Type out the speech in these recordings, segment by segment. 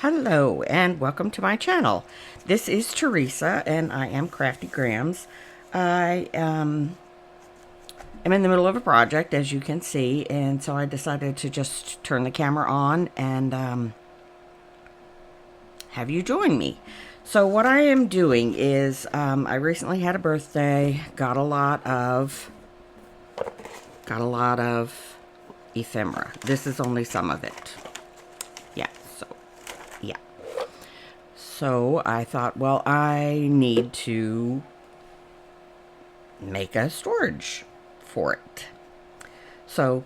Hello and welcome to my channel. This is Teresa and I am Crafty Grams. I am in the middle of a project, as you can see, and so I decided to just turn the camera on and have you join me. So what I am doing is I recently had a birthday, got a lot of ephemera. This is only some of it. Yeah, yeah. So I thought, well, I need to make a storage for it. So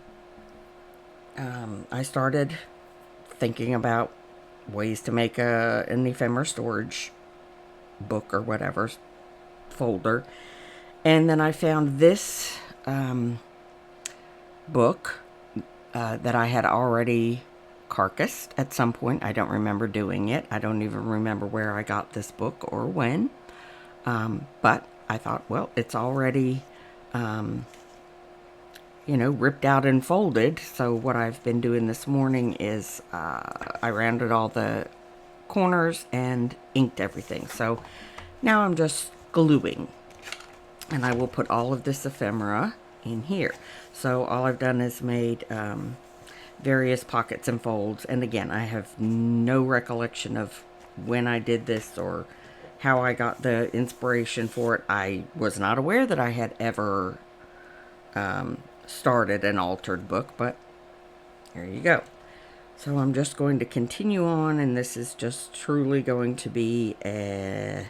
I started thinking about ways to make an ephemera storage book or whatever folder. And then I found this book that I had already carcassed at some point. I don't remember doing it. I don't even remember where I got this book or when. But I thought, well, it's already, ripped out and folded. So what I've been doing this morning is I rounded all the corners and inked everything. So now I'm just gluing. And I will put all of this ephemera in here. So all I've done is made various pockets and folds. And again, I have no recollection of when I did this or how I got the inspiration for it. I was not aware that I had ever started an altered book, but here you go. So I'm just going to continue on, and this is just truly going to be an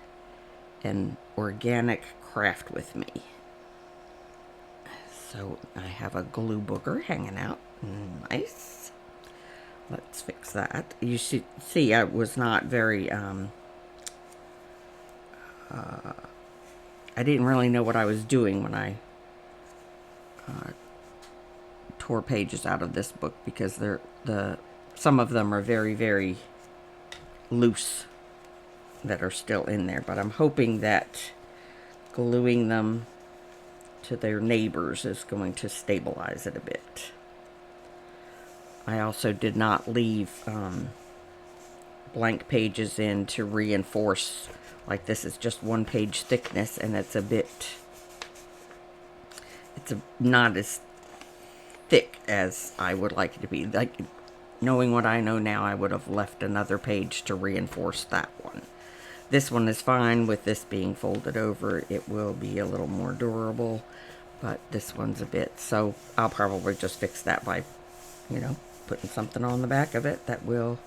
organic craft with me. So I have a glue booger hanging out. Nice. Let's fix that. You should see I was not very I didn't really know what I was doing when I tore pages out of this book, because some of them are very, very loose that are still in there. But I'm hoping that gluing them to their neighbors is going to stabilize it a bit. I also did not leave blank pages in to reinforce. Like, this is just one page thickness, and it's not as thick as I would like it to be. Like, knowing what I know now, I would have left another page to reinforce that one. This one is fine with this being folded over. It will be a little more durable, but this one's a bit. So I'll probably just fix that by, putting something on the back of it that will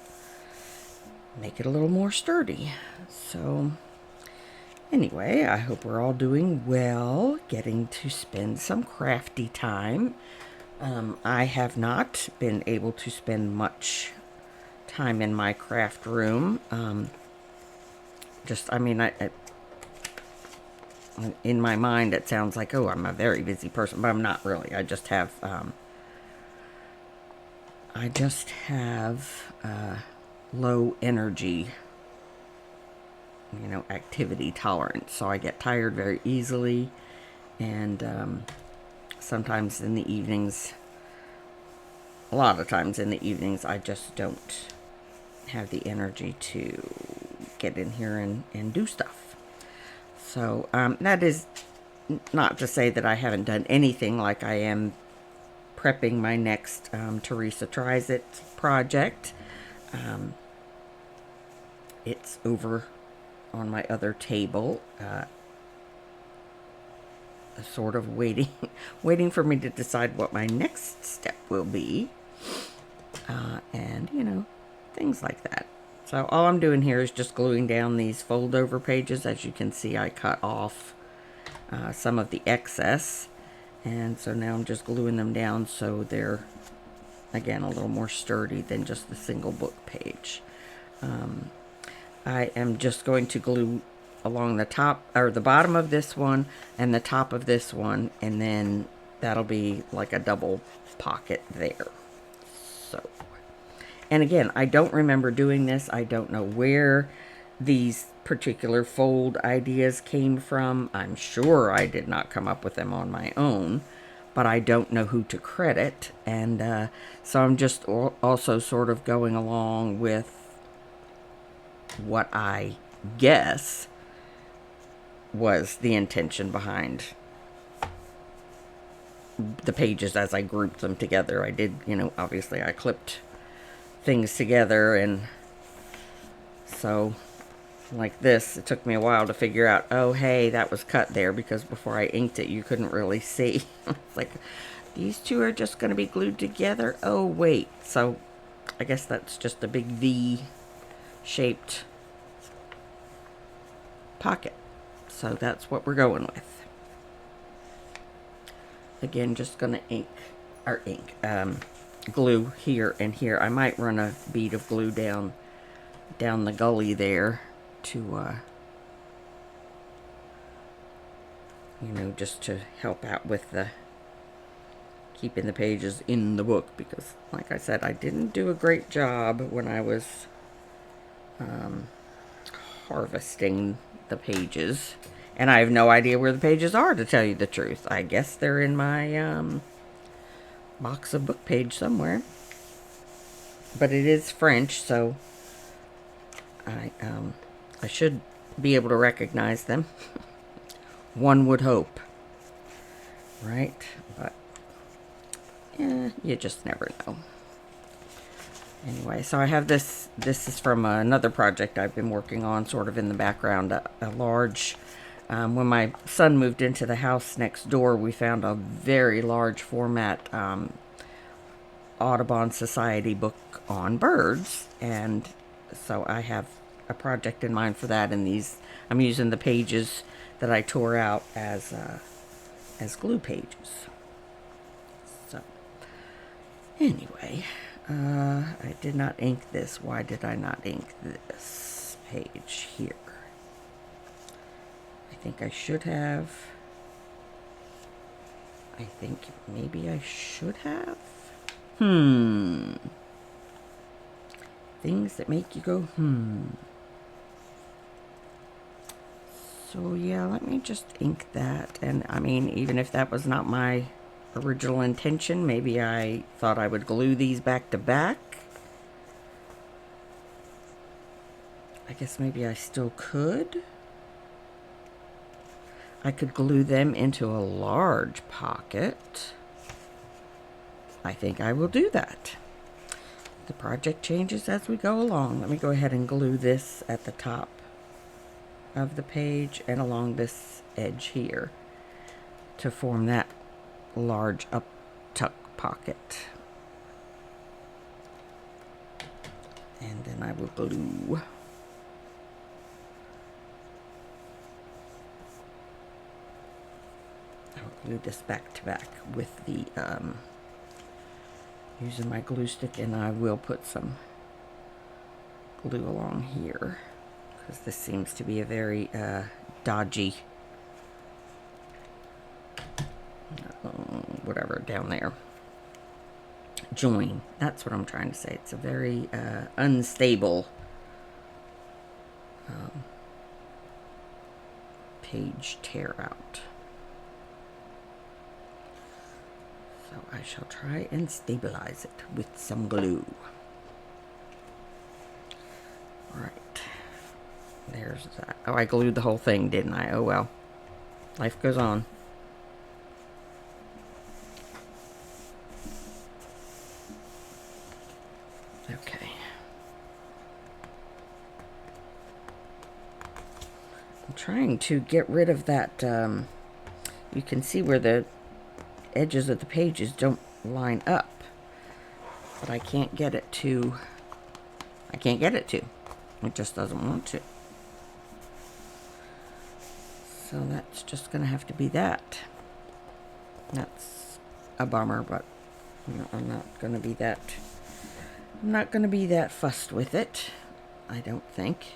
make it a little more sturdy. So anyway, I hope we're all doing well, getting to spend some crafty time. I have not been able to spend much time in my craft room. In my mind it sounds like, oh, I'm a very busy person, but I'm not really. I just have low energy, activity tolerance. So I get tired very easily, and sometimes in the evenings, a lot of times in the evenings, I just don't have the energy to get in here and do stuff. So that is not to say that I haven't done anything. Like, I am prepping my next Teresa Tries It project. It's over on my other table, sort of waiting for me to decide what my next step will be, and things like that. So all I'm doing here is just gluing down these fold over pages. As you can see, I cut off some of the excess, and so now I'm just gluing them down so they're, again, a little more sturdy than just the single book page. I am just going to glue along the top or the bottom of this one and the top of this one, and then that'll be like a double pocket there. So, and again, I don't remember doing this. I don't know where these particular fold ideas came from. I'm sure I did not come up with them on my own, but I don't know who to credit. And so I'm just also sort of going along with what I guess was the intention behind the pages as I grouped them together. I did, obviously I clipped things together, and so like this, it took me a while to figure out, oh hey, that was cut there, because before I inked it you couldn't really see. It's like, these two are just going to be glued together. Oh wait, so I guess that's just a big V shaped pocket. So that's what we're going with. Again, just gonna glue here and here. I might run a bead of glue down the gully there to just to help out with the keeping the pages in the book, because like I said, I didn't do a great job when I was harvesting the pages. And I have no idea where the pages are, to tell you the truth. I guess they're in my box of book page somewhere. But it is French, so I should be able to recognize them. One would hope. Right? But you just never know. Anyway, so I have this. This is from another project I've been working on, sort of in the background. A large... when my son moved into the house next door, we found a very large format Audubon Society book on birds, and so I have a project in mind for that. And these, I'm using the pages that I tore out as glue pages. So anyway, I did not ink this. Why did I not ink this page here? I think I should have. I think maybe I should have. Things that make you go, So yeah, let me just ink that. And I mean, even if that was not my original intention, maybe I thought I would glue these back to back. I guess maybe I still could. I could glue them into a large pocket. I think I will do that. The project changes as we go along. Let me go ahead and glue this at the top of the page and along this edge here to form that large up tuck pocket. And then I will glue. I'll glue this back to back with the using my glue stick, and I will put some glue along here because this seems to be a very dodgy whatever down there join. That's what I'm trying to say. It's a very unstable page tear out. So I shall try and stabilize it with some glue. Right. There's that. Oh, I glued the whole thing, didn't I? Oh well. Life goes on. Okay. I'm trying to get rid of that. You can see where the edges of the pages don't line up, but I can't get it to. It just doesn't want to. So that's just gonna have to be that. That's a bummer, but I'm not gonna be that fussed with it. I don't think.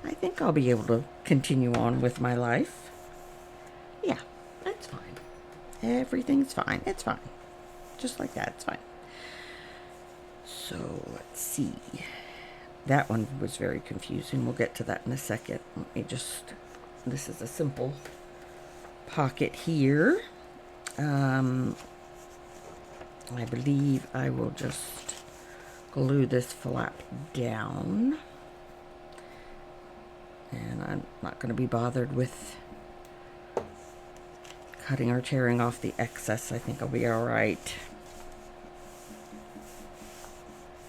I think I'll be able to continue on with my life. Yeah, that's fine. Everything's fine. It's fine. Just like that, it's fine. So, let's see. That one was very confusing. We'll get to that in a second. Let me just... This is a simple pocket here. I believe I will just glue this flap down. And I'm not going to be bothered with cutting or tearing off the excess. I think I'll be all right.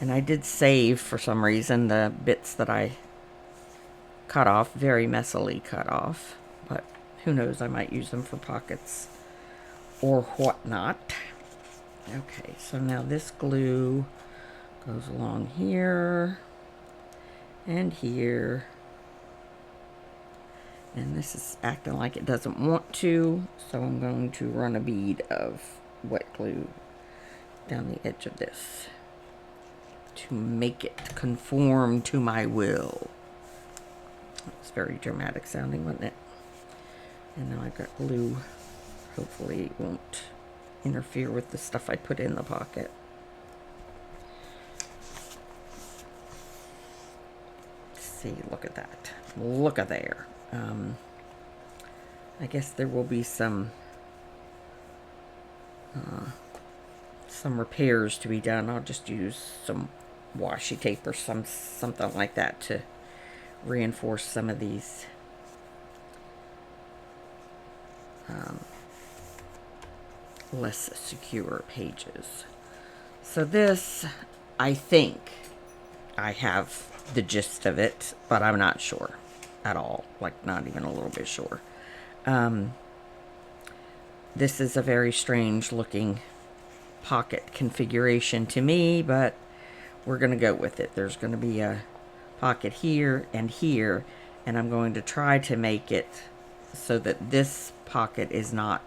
And I did save, for some reason, the bits that I cut off, very messily cut off. But who knows, I might use them for pockets or whatnot. Okay, so now this glue goes along here and here. And this is acting like it doesn't want to, so I'm going to run a bead of wet glue down the edge of this to make it conform to my will. It's very dramatic sounding, wasn't it? And now I've got glue. Hopefully it won't interfere with the stuff I put in the pocket. See, look at that. Look at there. I guess there will be some repairs to be done. I'll just use some washi tape or something like that to reinforce some of these less secure pages. So this, I think I have the gist of it, but I'm not sure at all, like not even a little bit sure. This is a very strange looking pocket configuration to me, but we're going to go with it. There's going to be a pocket here, and I'm going to try to make it so that this pocket is not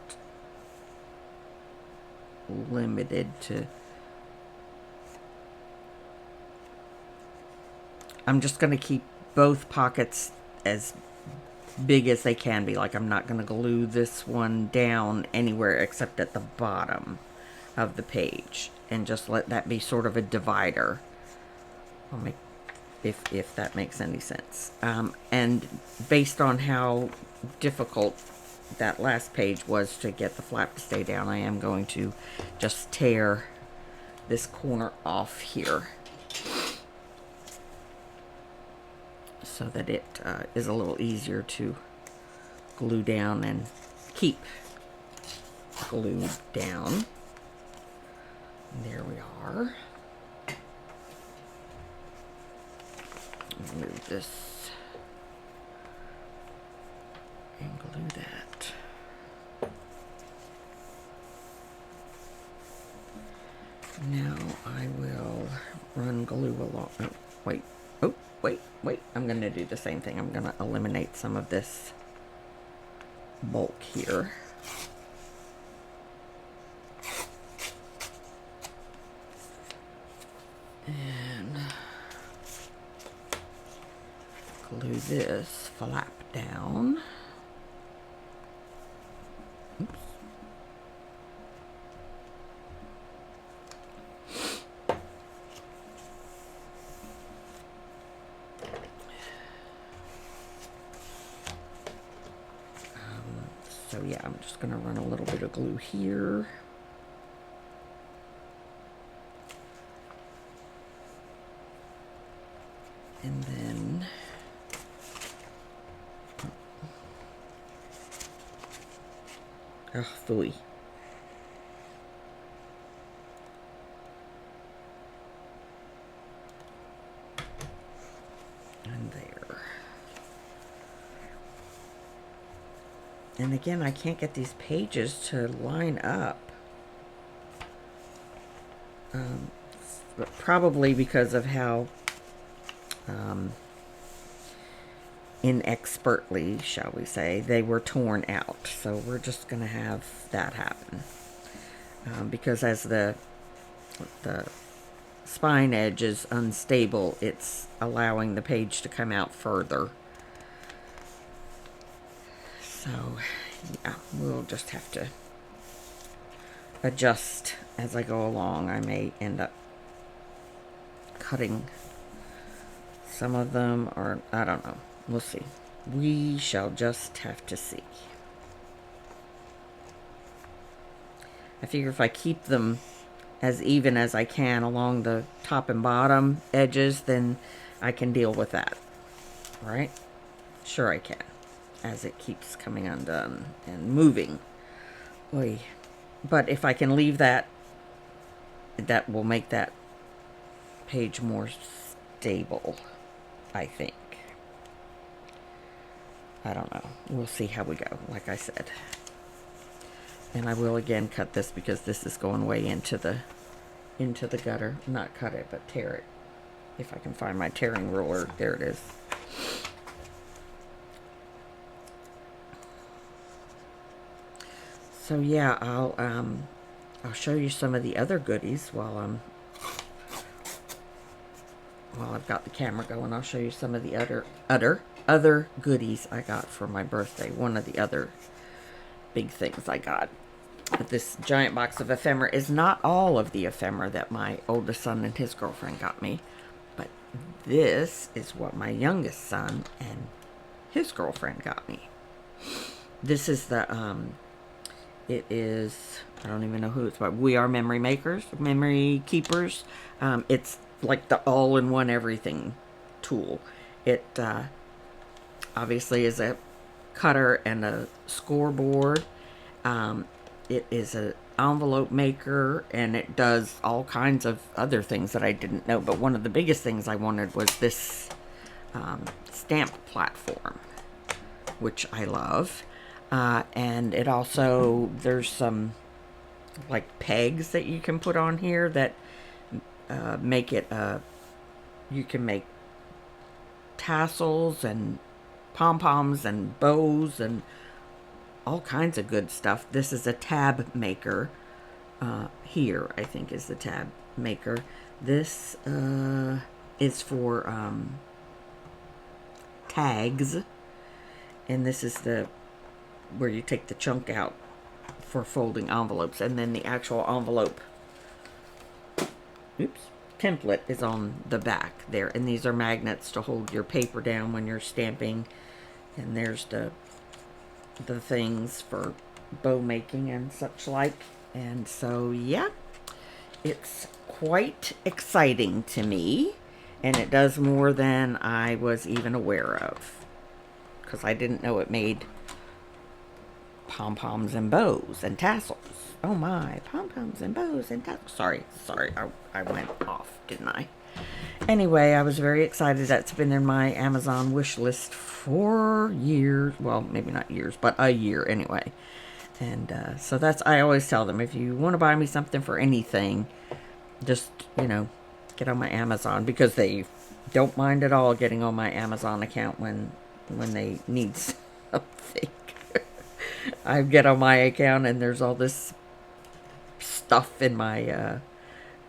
limited to... I'm just going to keep both pockets as big as they can be. Like, I'm not going to glue this one down anywhere except at the bottom of the page, and just let that be sort of a divider. I'll make, if that makes any sense. And based on how difficult that last page was to get the flap to stay down, I am going to just tear this corner off here so that it is a little easier to glue down and keep glued down. There we are. Move this and glue that. Now I will run glue along. Oh, wait. Oh, wait. I'm going to do the same thing. I'm going to eliminate some of this bulk here. And glue this flap down. Oops. So yeah, I'm just going to run a little bit of glue here. And then phooey. And there. And again, I can't get these pages to line up. But probably because of how inexpertly, shall we say, they were torn out. So we're just going to have that happen. Because as the spine edge is unstable, it's allowing the page to come out further. So, yeah, we'll just have to adjust as I go along. I may end up cutting some of them, or I don't know. We'll see. We shall just have to see. I figure if I keep them as even as I can along the top and bottom edges, then I can deal with that, right? Sure I can, as it keeps coming undone and moving. Oy. But if I can leave that, that will make that page more stable, I think. I don't know. We'll see how we go, like I said. And I will again cut this because this is going way into the gutter. Not cut it, but tear it. If I can find my tearing ruler. There it is. So yeah, I'll show you some of the other goodies while I've got the camera going. I'll show you some of the other goodies I got for my birthday. One of the other big things I got. This giant box of ephemera is not all of the ephemera that my oldest son and his girlfriend got me, but this is what my youngest son and his girlfriend got me. This is the it is, I don't even know who it's by. We Are Memory Keepers. It's like the all-in-one everything tool. It obviously is a cutter and a scoreboard. It is an envelope maker, and it does all kinds of other things that I didn't know. But one of the biggest things I wanted was this stamp platform, which I love. And it also, there's some like pegs that you can put on here that make it, you can make tassels and pom-poms and bows and all kinds of good stuff. This is a tab maker. Here, I think, is the tab maker. This is for tags. And this is the where you take the chunk out for folding envelopes, and then the actual envelope template is on the back there, and these are magnets to hold your paper down when you're stamping. And there's the things for bow making and such like. And so yeah, it's quite exciting to me, and it does more than I was even aware of, because I didn't know it made pom-poms and bows and tassels. Oh my, pom-poms and bows and tassels. Sorry, I went off, didn't I? Anyway, I was very excited. That's been in my Amazon wish list for years. Well, maybe not years, but a year anyway. And so that's, I always tell them, if you want to buy me something for anything, just, get on my Amazon, because they don't mind at all getting on my Amazon account when they need something. I get on my account and there's all this stuff in my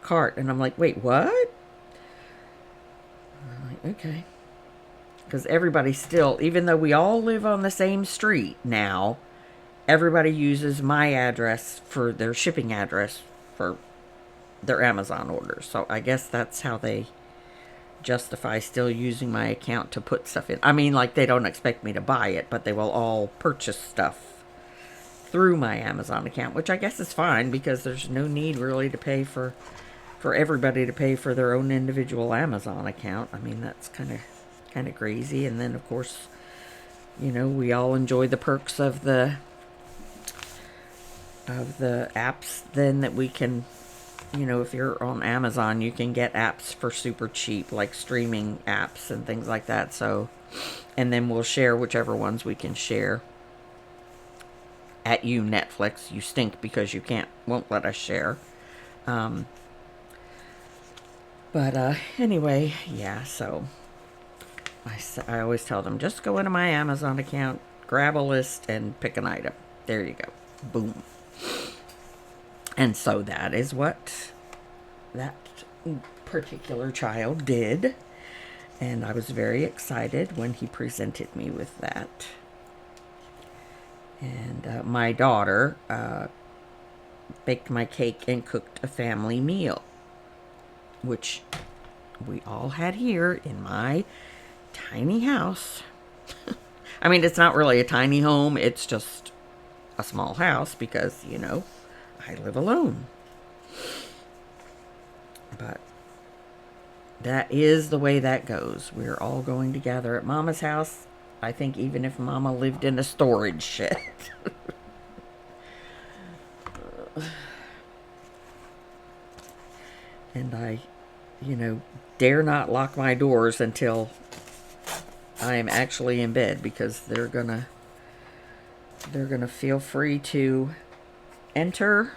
cart, and I'm like, wait, what? I'm like, okay. Because everybody still, even though we all live on the same street now, everybody uses my address for their shipping address for their Amazon orders. So I guess that's how they justify still using my account to put stuff in. I mean, like, they don't expect me to buy it, but they will all purchase stuff through my Amazon account, which I guess is fine, because there's no need really to pay for everybody to pay for their own individual Amazon account. I mean, that's kind of crazy. And then, of course, we all enjoy the perks of the apps then that we can, if you're on Amazon, you can get apps for super cheap, like streaming apps and things like that. So, and then we'll share whichever ones we can share. At you, Netflix, you stink because you won't let us share. But anyway, yeah, so I always tell them, just go into my Amazon account, grab a list, and pick an item. There you go. Boom. And so that is what that particular child did. And I was very excited when he presented me with that. And my daughter baked my cake and cooked a family meal, which we all had here in my tiny house. I mean, it's not really a tiny home. It's just a small house because, I live alone. that is the way that goes. We're all going to gather at Mama's house. I think even if Mama lived in a storage shed. And I, dare not lock my doors until I am actually in bed, because they're gonna feel free to enter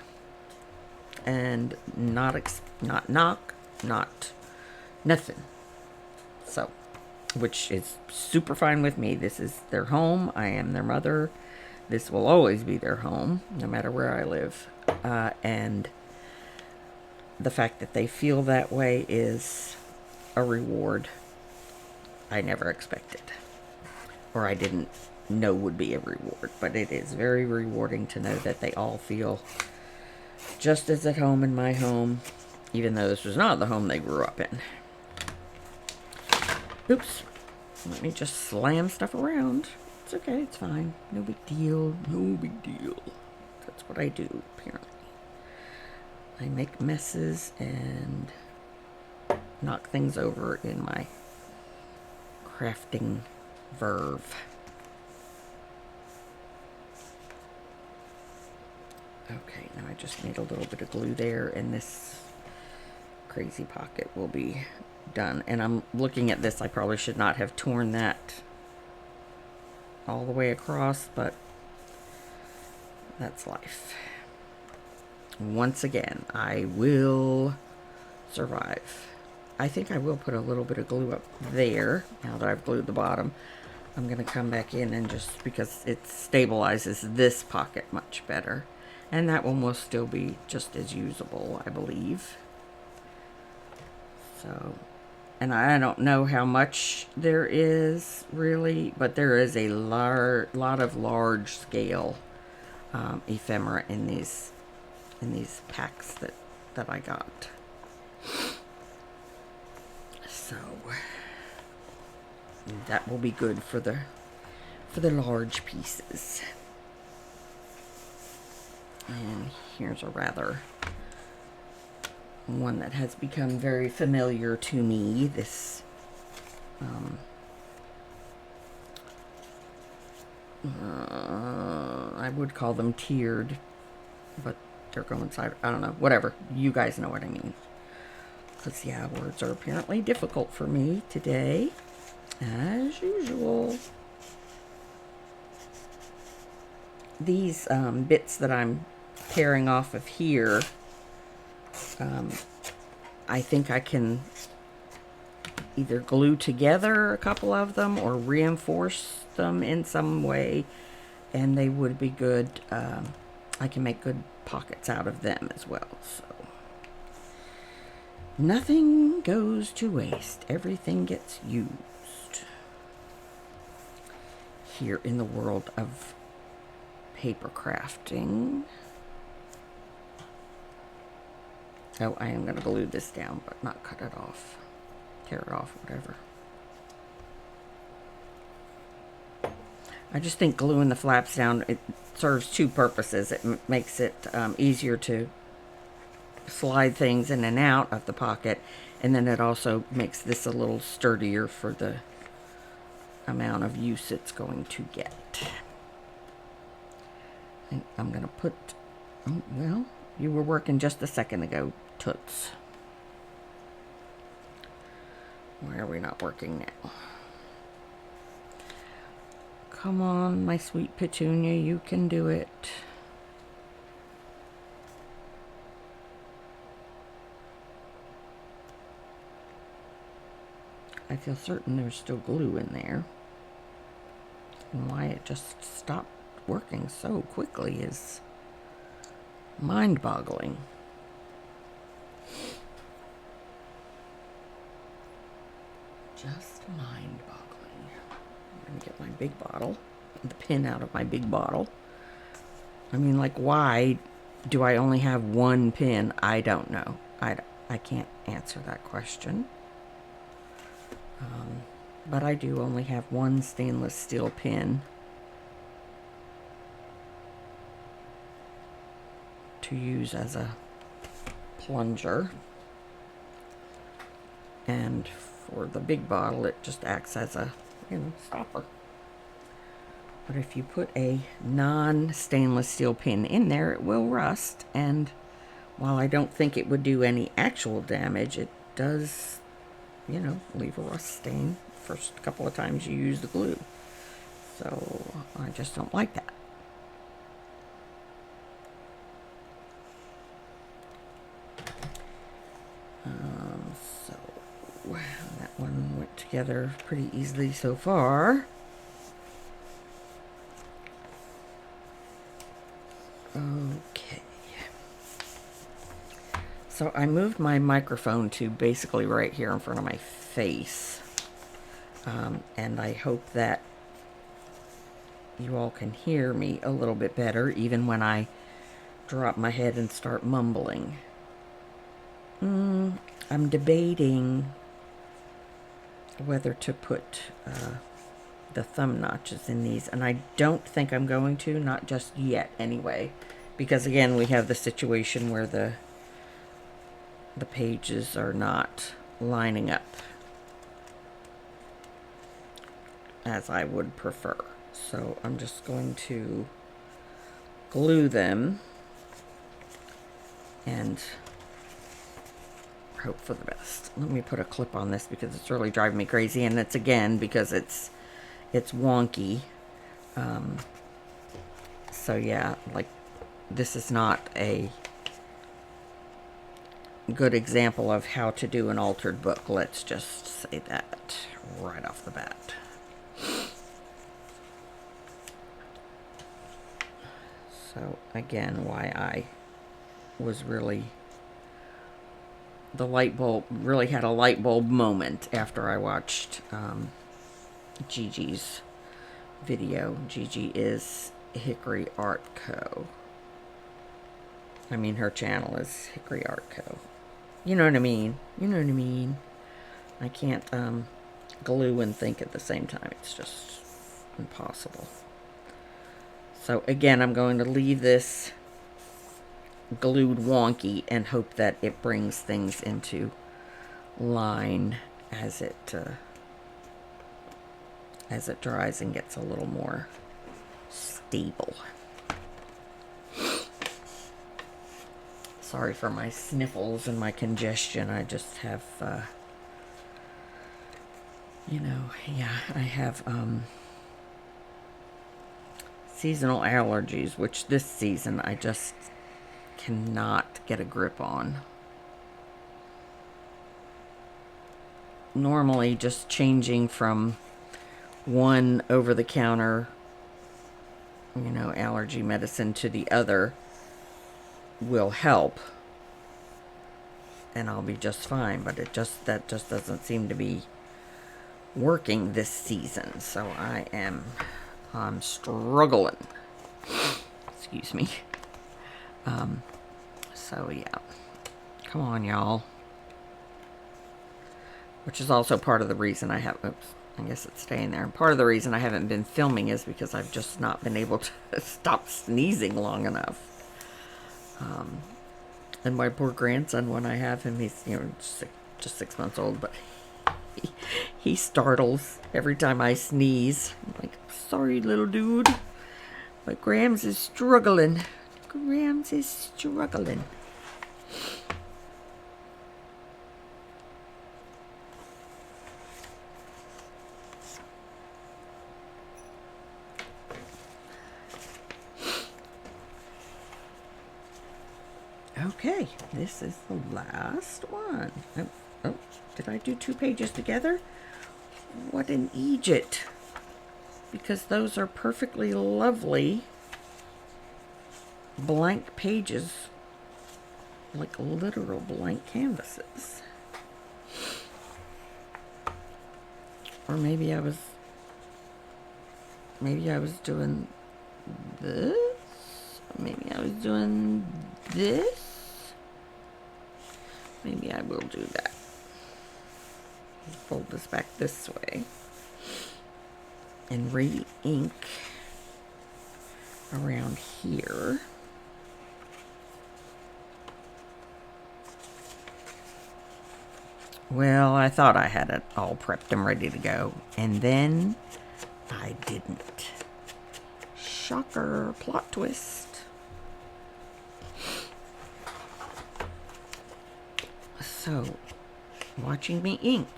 and not knock, not nothing. So, which is super fine with me. This is their home. I am their mother. This will always be their home, no matter where I live. And the fact that they feel that way is a reward I never expected, or I didn't know would be a reward. But it is very rewarding to know that they all feel just as at home in my home, even though this was not the home they grew up in. Oops. Let me just slam stuff around. It's okay, it's fine. No big deal. No big deal. That's what I do, apparently. I make messes and knock things over in my crafting verve. Okay, now I just need a little bit of glue there, and this crazy pocket will be done. And I'm looking at this, I probably should not have torn that all the way across, but that's life. Once again, I will survive. I think I will put a little bit of glue up there now that I've glued the bottom. I'm going to come back in and just, because it stabilizes this pocket much better. And that one will still be just as usable, I believe. So, and I don't know how much there is really, but there is a lot of large scale ephemera in these packs that I got. So that will be good for the large pieces. And here's a rather one that has become very familiar to me. This I would call them tiered, but they're coincide. I don't know. Whatever. You guys know what I mean. Because, yeah, words are apparently difficult for me today, as usual. These bits that I'm tearing off of here, I think I can either glue together a couple of them or reinforce them in some way, and they would be good. I can make good pockets out of them as well. So nothing goes to waste. Everything gets used here in the world of paper crafting. Oh, I am going to glue this down, but not cut it off. Tear it off, whatever. I just think gluing the flaps down, it serves two purposes. It makes it easier to slide things in and out of the pocket, and then it also makes this a little sturdier for the amount of use it's going to get. I'm going to put, oh, well, you were working just a second ago, toots. Why are we not working now? Come on, my sweet petunia, you can do it. I feel certain there's still glue in there. And why it just stopped working so quickly is mind-boggling. Just mind-boggling. I'm going to get my big bottle, the pin out of my big bottle. I mean, like, why do I only have one pin? I don't know. I can't answer that question. But I do only have one stainless steel pin to use as a plunger. And for the big bottle, it just acts as a, stopper. But if you put a non-stainless steel pin in there, it will rust. And while I don't think it would do any actual damage, it does, leave a rust stain first couple of times you use the glue. So I just don't like that. So that one went together pretty easily so far. Okay. So I moved my microphone to basically right here in front of my face. And I hope that you all can hear me a little bit better, even when I drop my head and start mumbling. I'm debating whether to put the thumb notches in these, and I don't think I'm going to, not just yet anyway, because again we have the situation where the pages are not lining up as I would prefer. So I'm just going to glue them and hope for the best. Let me put a clip on this because it's really driving me crazy, and it's again because it's wonky. So yeah, like this is not a good example of how to do an altered book. Let's just say that right off the bat. So again, why I was really, the light bulb, really had a light bulb moment after I watched Gigi's video. Gigi is Hickory Art Co. I mean, her channel is Hickory Art Co. You know what I mean? You know what I mean? I can't glue and think at the same time. It's just impossible. So again, I'm going to leave this glued wonky and hope that it brings things into line as it dries and gets a little more stable. Sorry for my sniffles and my congestion. I just have, I have seasonal allergies, which this season I just cannot get a grip on. Normally, just changing from one over-the-counter, allergy medicine to the other will help, and I'll be just fine. But that just doesn't seem to be working this season. So I'm struggling. Excuse me. So yeah, come on, y'all. Which is also part of the reason I have, I guess it's staying there. Part of the reason I haven't been filming is because I've just not been able to stop sneezing long enough. And my poor grandson, when I have him, he's, just 6 months old, but he startles every time I sneeze. I'm like, sorry, little dude, but Grams is struggling. Grams is struggling. Okay, this is the last one. Oh, did I do 2 pages together? What an Egypt. Because those are perfectly lovely blank pages, like literal blank canvases. Or maybe I was doing this. Maybe I was doing this. Maybe I will do that. Fold this back this way and re-ink around here. Well, I thought I had it all prepped and ready to go, and then I didn't. Shocker, plot twist. So, watching me ink.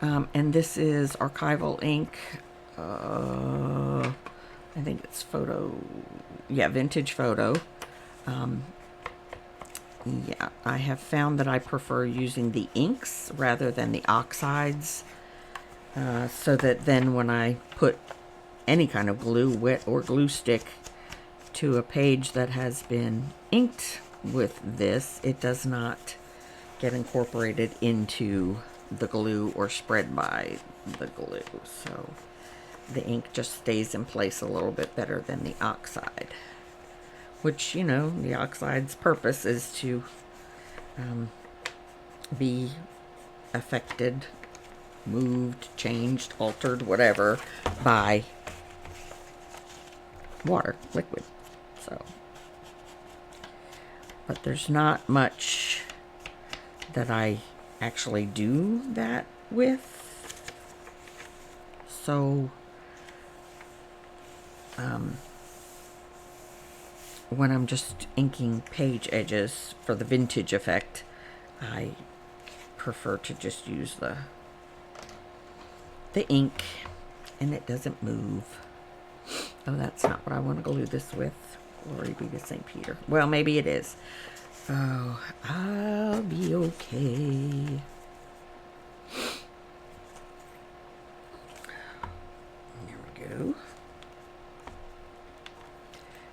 And this is archival ink. I think it's photo. Yeah, vintage photo. Yeah, I have found that I prefer using the inks rather than the oxides. So that then when I put any kind of glue, wet or glue stick, to a page that has been inked with this, it does not get incorporated into the glue or spread by the glue. So the ink just stays in place a little bit better than the oxide. Which, you know, the oxide's purpose is to be affected, moved, changed, altered, whatever, by water, liquid. So, but there's not much that I actually do that with. So, when I'm just inking page edges for the vintage effect, I prefer to just use the ink, and it doesn't move. Oh, that's not what I want to glue this with. Glory be to St. Peter. Well, maybe it is. Oh, I'll be okay. There we go.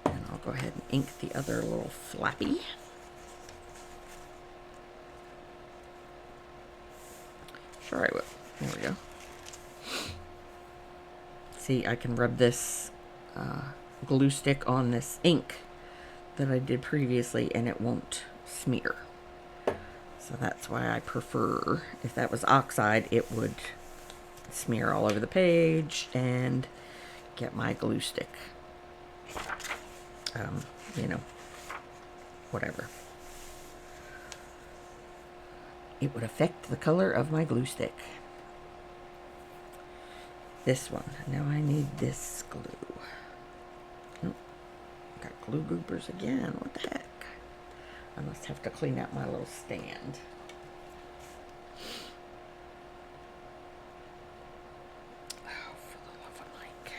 And I'll go ahead and ink the other little flappy. Sure I will. There we go. See, I can rub this glue stick on this ink that I did previously, and it won't smear. So that's why I prefer, if that was oxide, it would smear all over the page and get my glue stick. You know, whatever. It would affect the color of my glue stick. This one. Now I need this glue. Oh, got glue goopers again. What the heck? I must have to clean out my little stand. Oh, for the love of Mike.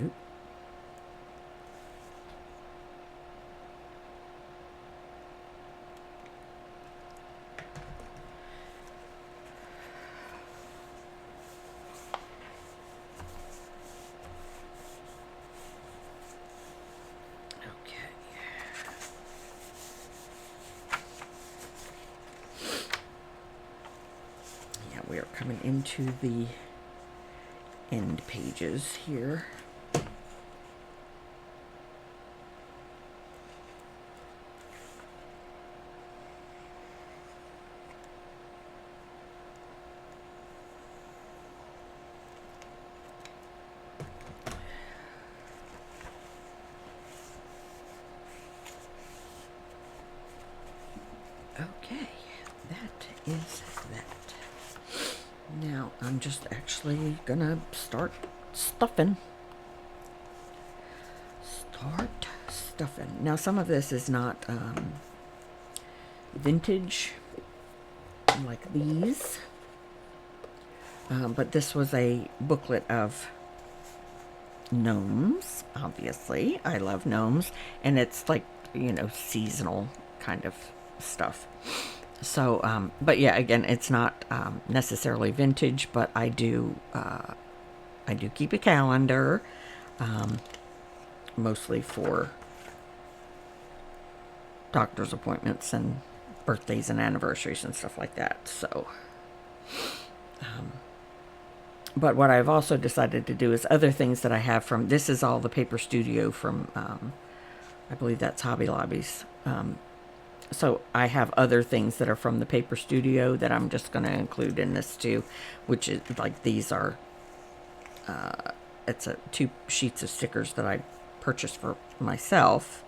Oop. We are coming into the end pages here. Okay, that is that. Now, I'm just actually gonna start stuffing. Now, some of this is not vintage, like these. But this was a booklet of gnomes, obviously. I love gnomes. And it's like, you know, seasonal kind of stuff. So, but yeah, again, it's not necessarily vintage, but I do keep a calendar, mostly for doctor's appointments and birthdays and anniversaries and stuff like that. So, but what I've also decided to do is other things that I have from, this is all the paper studio from, I believe that's Hobby Lobby's. So I have other things that are from the paper studio that I'm just going to include in this too, which is like these are, it's 2 sheets of stickers that I purchased for myself,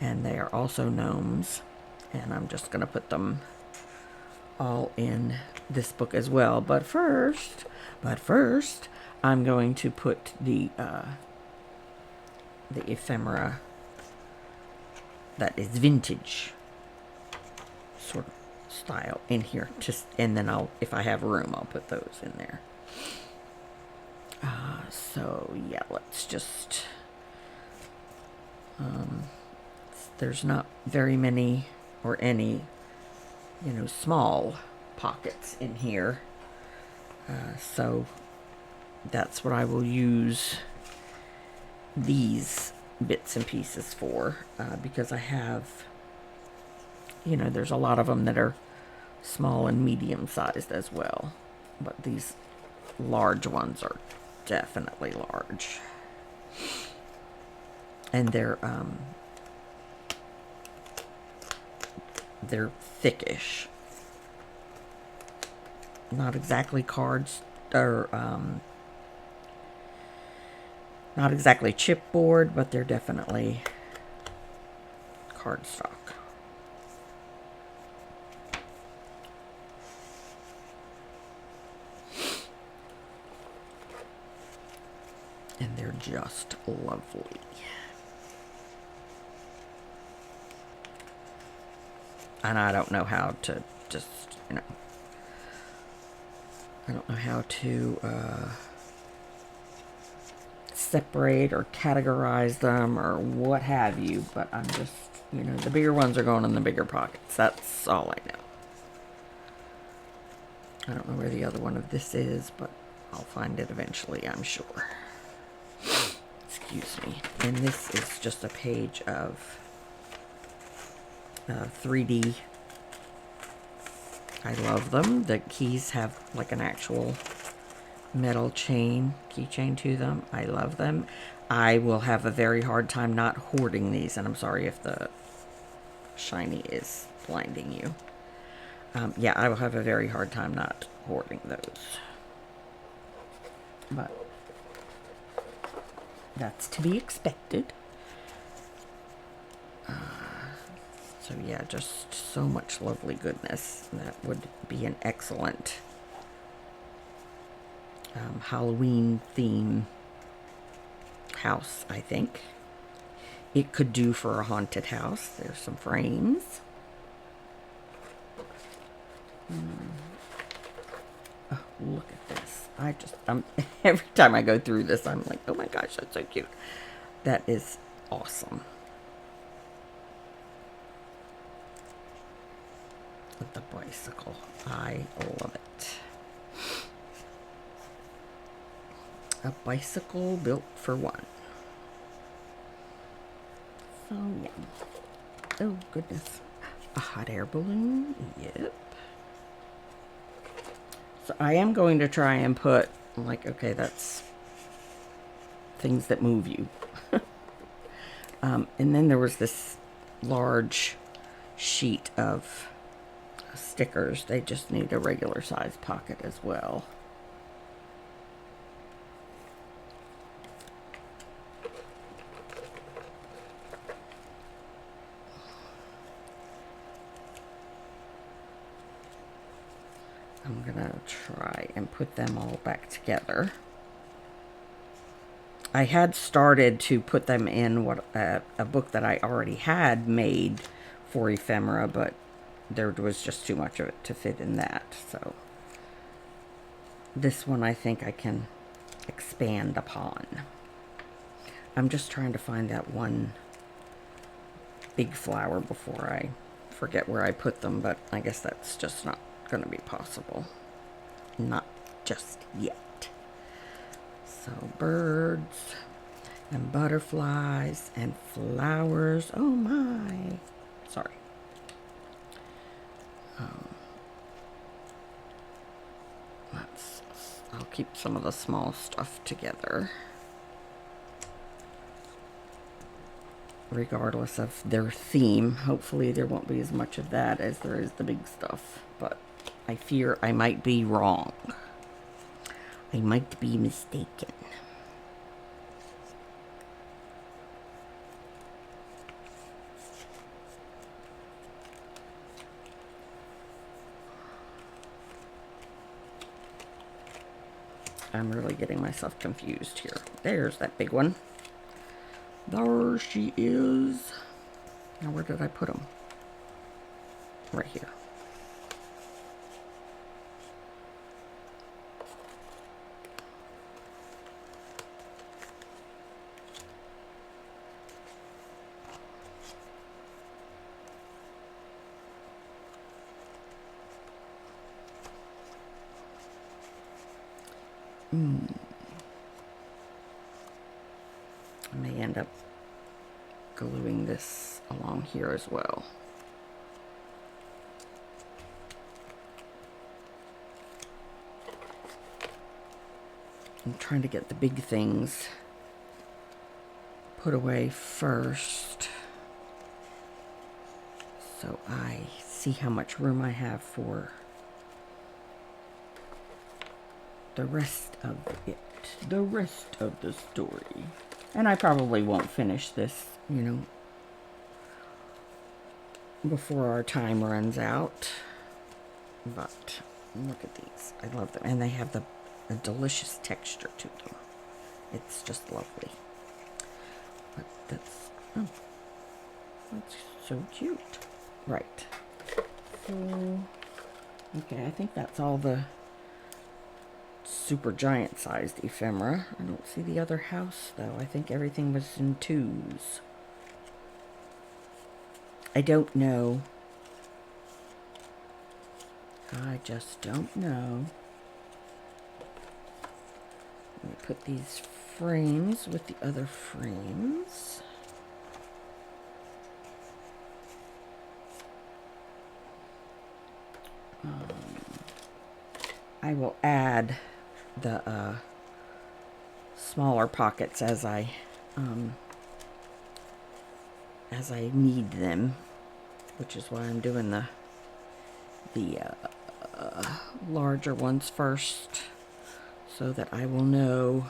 and they are also gnomes, and I'm just going to put them all in this book as well. But first, I'm going to put the ephemera that is vintage sort of style in here, and then if I have room, I'll put those in there. So yeah, let's just there's not very many or any, small pockets in here, so that's what I will use these bits and pieces for, because I have, there's a lot of them that are small and medium sized as well, but these large ones are definitely large, and they're thickish, not exactly cards or not exactly chipboard, but they're definitely cardstock. And they're just lovely. And I don't know how to just, I don't know how to separate or categorize them or what have you, but I'm just, the bigger ones are going in the bigger pockets. That's all I know. I don't know where the other one of this is, but I'll find it eventually, I'm sure. Excuse me. And this is just a page of 3D. I love them. The keys have like an actual metal keychain to them. I love them. I will have a very hard time not hoarding these, and I'm sorry if the shiny is blinding you. Yeah, I will have a very hard time not hoarding those. But that's to be expected. So yeah, just so much lovely goodness. That would be an excellent Halloween theme house, I think. It could do for a haunted house. There's some frames. Oh, look at this. Every time I go through this, I'm like, oh my gosh, that's so cute. That is awesome. With the bicycle. I love it. A bicycle built for one. So yeah. Oh goodness. A hot air balloon. Yep. So I am going to try and put, like, okay, that's things that move you. And then there was this large sheet of stickers. They just need a regular size pocket as well. I'm gonna try and put them all back together. I had started to put them in a book that I already had made for Ephemera, but there was just too much of it to fit in that. So this one I think I can expand upon. I'm just trying to find that one big flower before I forget where I put them, but I guess that's just not going to be possible. Not just yet. So birds and butterflies and flowers. Oh my. Sorry. I'll keep some of the small stuff together, regardless of their theme. Hopefully there won't be as much of that as there is the big stuff, but I fear I might be wrong. I might be mistaken. I'm really getting myself confused here. There's that big one. There she is. Now, where did I put them? Right here. I may end up gluing this along here as well. I'm trying to get the big things put away first, so I see how much room I have for the rest of it, the rest of the story. And I probably won't finish this, you know, before our time runs out. But look at these. I love them. And they have a delicious texture to them. It's just lovely. But that's so cute. Right. So, okay, I think that's all the super giant sized ephemera. I don't see the other house though. I think everything was in 2s. I don't know. I just don't know. Let me put these frames with the other frames. I will add the smaller pockets as I need them, which is why I'm doing the larger ones first, so that I will know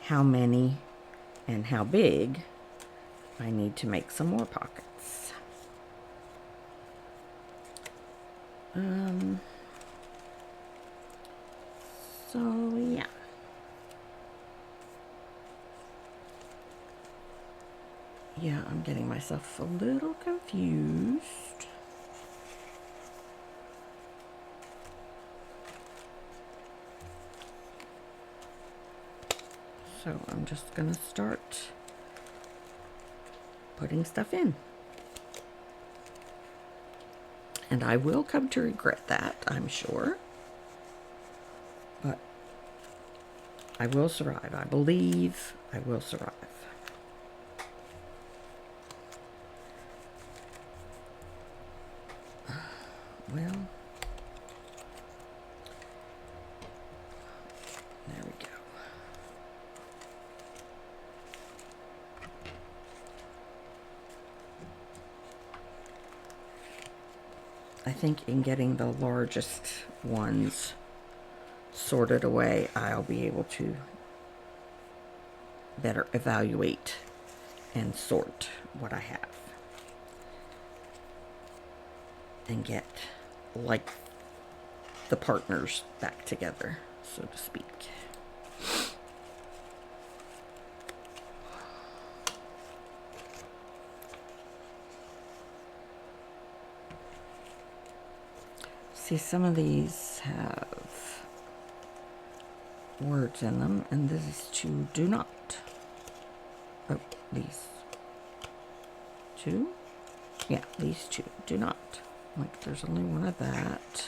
how many and how big I need to make some more pockets. So yeah. Yeah, I'm getting myself a little confused. So I'm just gonna start putting stuff in. And I will come to regret that, I'm sure. But I will survive. I believe I will survive. Well, there we go. I think in getting the largest ones sorted away, I'll be able to better evaluate and sort what I have. And get, like, the partners back together, so to speak. See, some of these have words in them, and these 2 do not. Oh, these 2? Yeah, these 2 do not. Like, there's only one of that.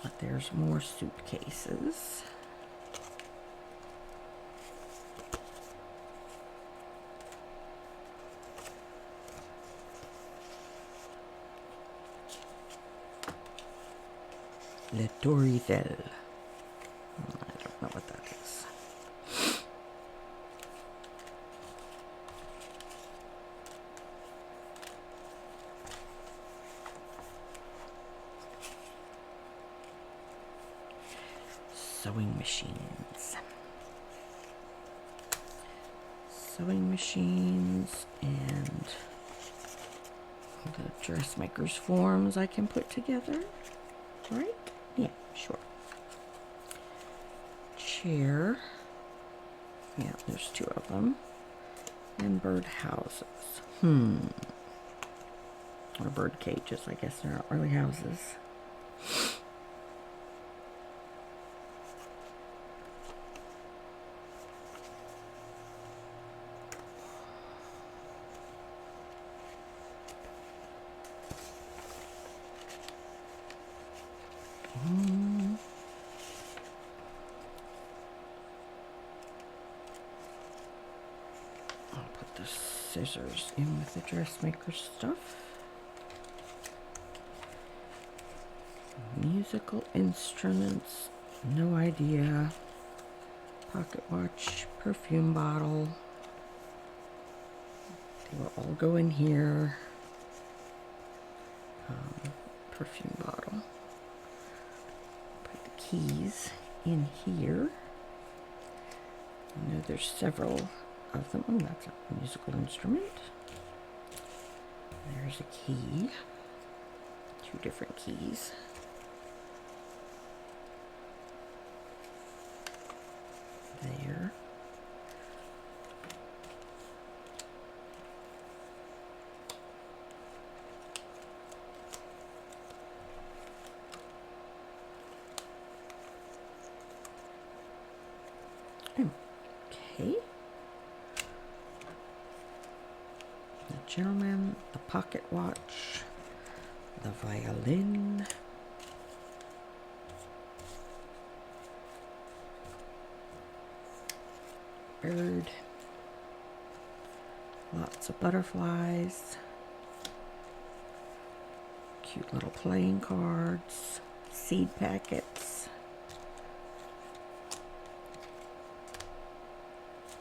But there's more suitcases. Le Torifel. I don't know what that is. Sewing machines. Sewing machines and the dressmaker's forms I can put together, right? Yeah, sure. Chair. Yeah, there's two of them. And bird houses. Or bird cages, I guess they're not really houses. I'll put the scissors in with the dressmaker stuff. Musical instruments, no idea. Pocket watch, perfume bottle. They will all go in here. Perfume bottle. Put the keys in here. I know there's several of them. Oh, that's a musical instrument. There's a key. Two different keys. There. Okay. The gentleman, the pocket watch, the violin. Bird. Lots of butterflies. Cute little playing cards. Seed packets.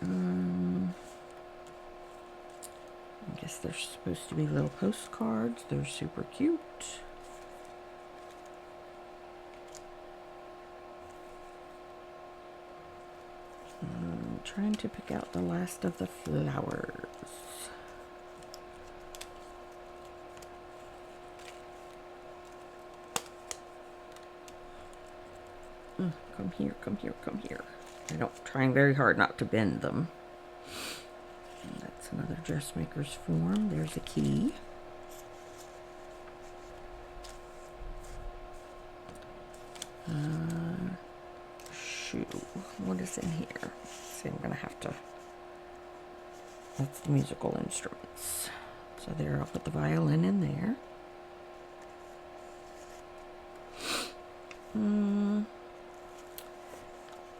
I guess they're supposed to be little postcards. They're super cute. Trying to pick out the last of the flowers. Come here, come here, come here. I'm trying very hard not to bend them. And that's another dressmaker's form. There's a key. Shoe. What is in here? See, I'm gonna have to. That's the musical instruments. So there, I'll put the violin in there.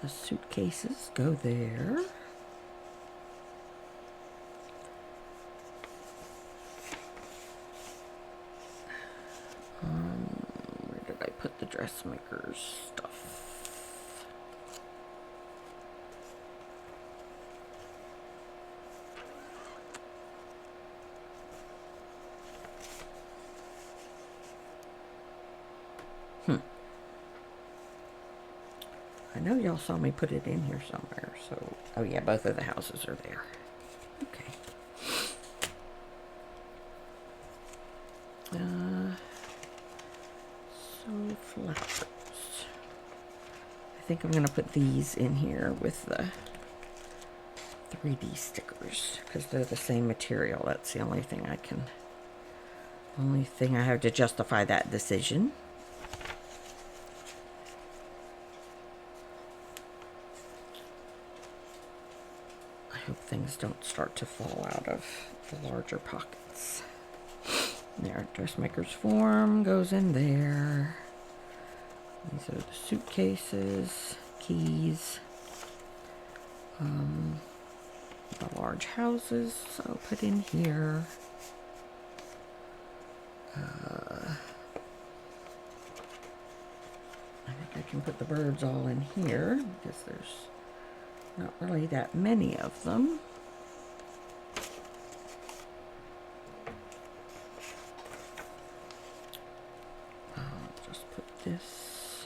The suitcases go there. Where did I put the dressmaker's stuff? I know y'all saw me put it in here somewhere, so... Oh yeah, both of the houses are there. Okay. So flowers. I think I'm going to put these in here with the 3D stickers, because they're the same material. That's the only thing I can... Only thing I have to justify that decision. I hope things don't start to fall out of the larger pockets. There, dressmaker's form goes in there. These are the suitcases, keys, the large houses I'll put in here. I think I can put the birds all in here because there's not really that many of them. I'll just put this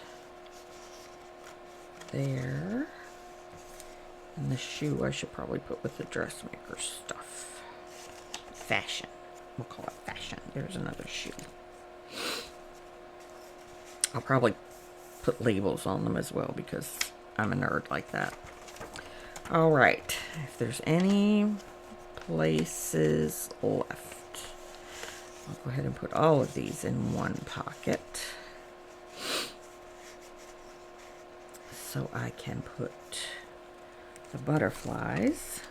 there. And the shoe I should probably put with the dressmaker stuff. Fashion. We'll call it fashion. There's another shoe. I'll probably put labels on them as well because I'm a nerd like that. All right, if there's any places left, I'll go ahead and put all of these in one pocket. So I can put the butterflies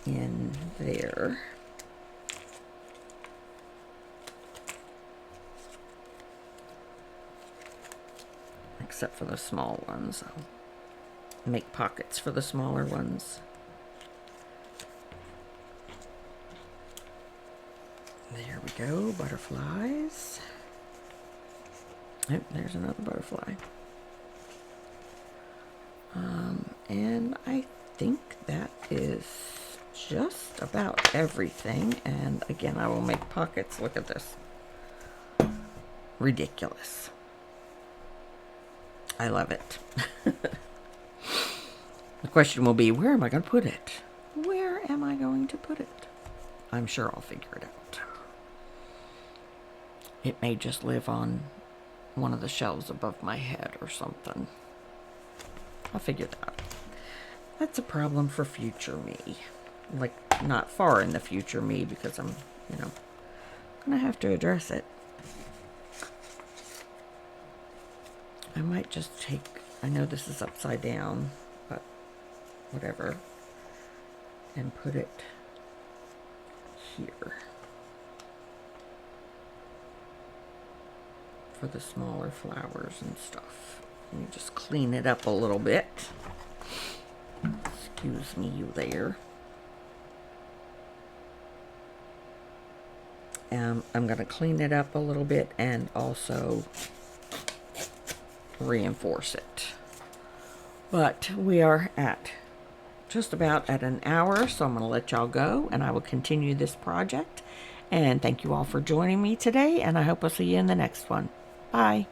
in there. Except for the small ones. I'll make pockets for the smaller ones. There we go, butterflies. Oh, there's another butterfly. And I think that is just about everything. And again, I will make pockets. Look at this. Ridiculous. I love it. The question will be, where am I going to put it? Where am I going to put it? I'm sure I'll figure it out. It may just live on one of the shelves above my head or something. I'll figure that out. That's a problem for future me. Like, not far in the future me, because I'm, gonna have to address it. I might just take, I know this is upside down, but whatever, and put it here for the smaller flowers and stuff. And you just clean it up a little bit. Excuse me, you there. I'm going to clean it up a little bit and also reinforce it. But we are at just about at an hour, so I'm going to let y'all go and I will continue this project. And thank you all for joining me today, and I hope I'll see you in the next one. Bye.